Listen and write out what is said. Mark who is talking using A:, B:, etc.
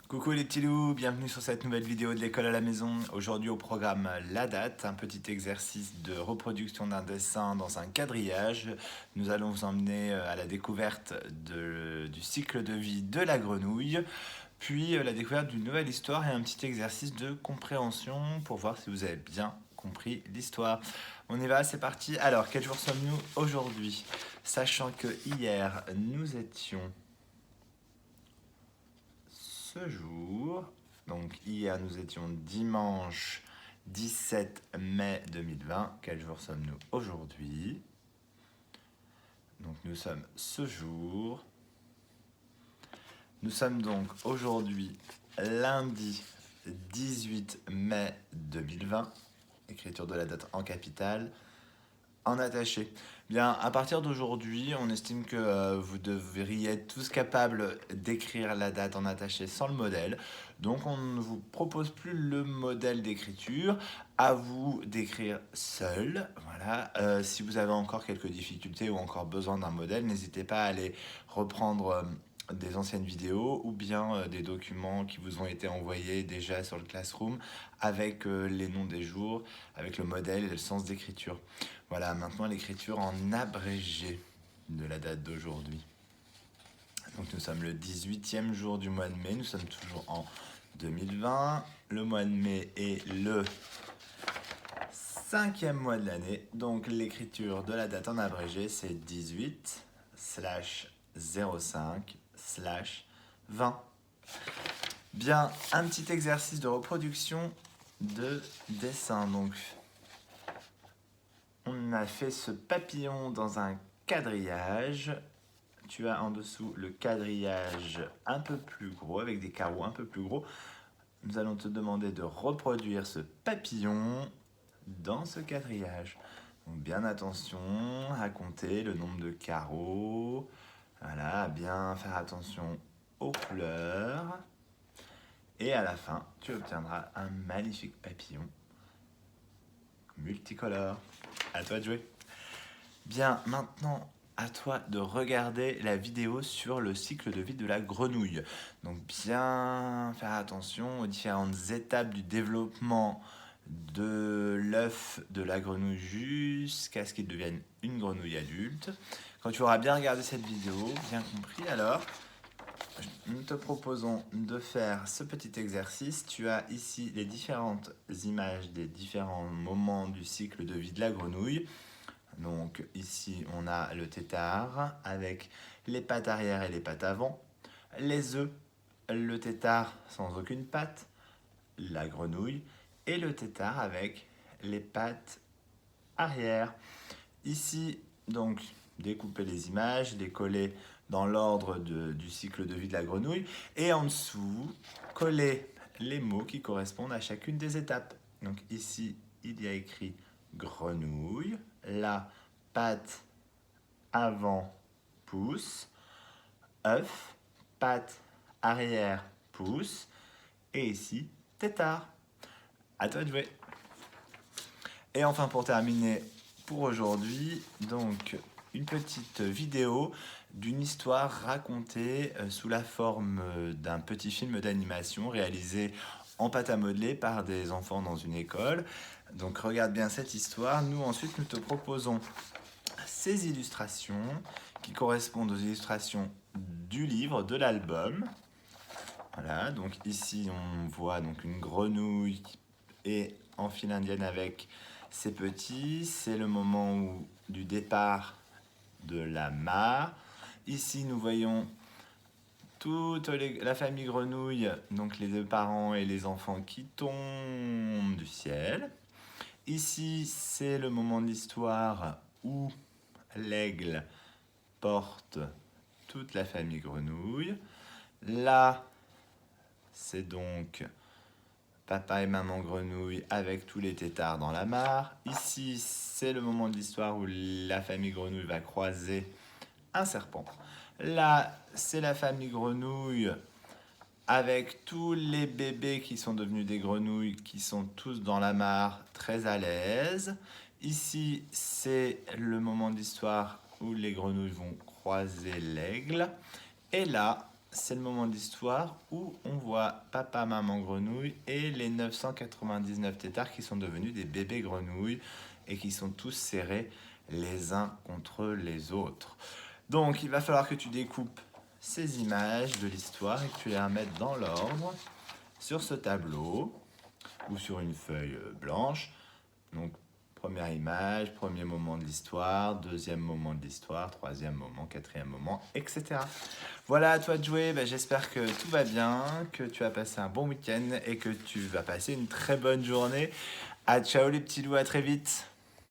A: Coucou les petits loups, bienvenue sur cette nouvelle vidéo de l'école à la maison. Aujourd'hui au programme la date, un petit exercice de reproduction d'un dessin dans un quadrillage. Nous allons vous emmener à la découverte du cycle de vie de la grenouille, puis la découverte d'une nouvelle histoire et un petit exercice de compréhension pour voir si vous avez bien compris l'histoire. On y va, c'est parti. Alors, quel jour sommes-nous aujourd'hui? Sachant que hier nous étions ce jour. Donc hier nous étions dimanche 17 mai 2020. Quel jour sommes-nous aujourd'hui? Donc nous sommes ce jour. Nous sommes donc aujourd'hui lundi 18 mai 2020. Écriture de la date en capitale. En attaché. Bien, à partir d'aujourd'hui, on estime que vous devriez être tous capables d'écrire la date en attaché sans le modèle. Donc, on ne vous propose plus le modèle d'écriture. À vous d'écrire seul. Voilà. Si vous avez encore quelques difficultés ou encore besoin d'un modèle, n'hésitez pas à aller reprendre des anciennes vidéos ou bien des documents qui vous ont été envoyés déjà sur le Classroom avec les noms des jours, avec le modèle et le sens d'écriture. Voilà, maintenant l'écriture en abrégé de la date d'aujourd'hui. Donc nous sommes le 18e jour du mois de mai, nous sommes toujours en 2020. Le mois de mai est le 5e mois de l'année. Donc l'écriture de la date en abrégé, c'est 18/05/20. Bien, un petit exercice de reproduction de dessin. Donc on a fait ce papillon dans un quadrillage. Tu as en dessous le quadrillage un peu plus gros, avec des carreaux un peu plus gros. Nous allons te demander de reproduire ce papillon dans ce quadrillage. Donc bien attention à compter le nombre de carreaux. Voilà, à bien faire attention aux couleurs. Et à la fin, tu obtiendras un magnifique papillon multicolore. À toi de jouer. Bien, maintenant, à toi de regarder la vidéo sur le cycle de vie de la grenouille. Donc bien faire attention aux différentes étapes du développement de l'œuf de la grenouille jusqu'à ce qu'il devienne une grenouille adulte. Quand tu auras bien regardé cette vidéo, bien compris, alors nous te proposons de faire ce petit exercice. Tu as ici les différentes images des différents moments du cycle de vie de la grenouille. Donc ici, on a le tétard avec les pattes arrière et les pattes avant, les œufs, le tétard sans aucune patte, la grenouille et le tétard avec les pattes arrière. Ici, donc, découper les images, les coller dans l'ordre du cycle de vie de la grenouille et en dessous, coller les mots qui correspondent à chacune des étapes. Donc ici, il y a écrit grenouille, la patte avant pouce, œuf, patte arrière pouce et ici tétard. À toi de jouer. Et enfin pour terminer pour aujourd'hui, donc une petite vidéo d'une histoire racontée sous la forme d'un petit film d'animation réalisé en pâte à modeler par des enfants dans une école. Donc regarde bien cette histoire. Nous ensuite nous te proposons ces illustrations qui correspondent aux illustrations du livre, de l'album. Voilà, donc ici on voit donc une grenouille et en file indienne avec ses petits. C'est le moment du départ de la mare. Ici nous voyons toute la famille grenouille, donc les deux parents et les enfants qui tombent du ciel. Ici c'est le moment de l'histoire où l'aigle porte toute la famille grenouille. Là, c'est donc papa et maman grenouille avec tous les têtards dans la mare. Ici, c'est le moment de l'histoire où la famille grenouille va croiser un serpent. Là, c'est la famille grenouille avec tous les bébés qui sont devenus des grenouilles, qui sont tous dans la mare, très à l'aise. Ici, c'est le moment de l'histoire où les grenouilles vont croiser l'aigle. Et là, c'est le moment de l'histoire où on voit papa, maman grenouille et les 999 têtards qui sont devenus des bébés grenouilles et qui sont tous serrés les uns contre les autres. Donc, il va falloir que tu découpes ces images de l'histoire et que tu les remettes dans l'ordre sur ce tableau ou sur une feuille blanche. Donc, première image, premier moment de l'histoire, deuxième moment de l'histoire, troisième moment, quatrième moment, etc. Voilà, à toi de jouer. J'espère que tout va bien, que tu as passé un bon week-end et que tu vas passer une très bonne journée. Ah, ciao les petits loups, à très vite.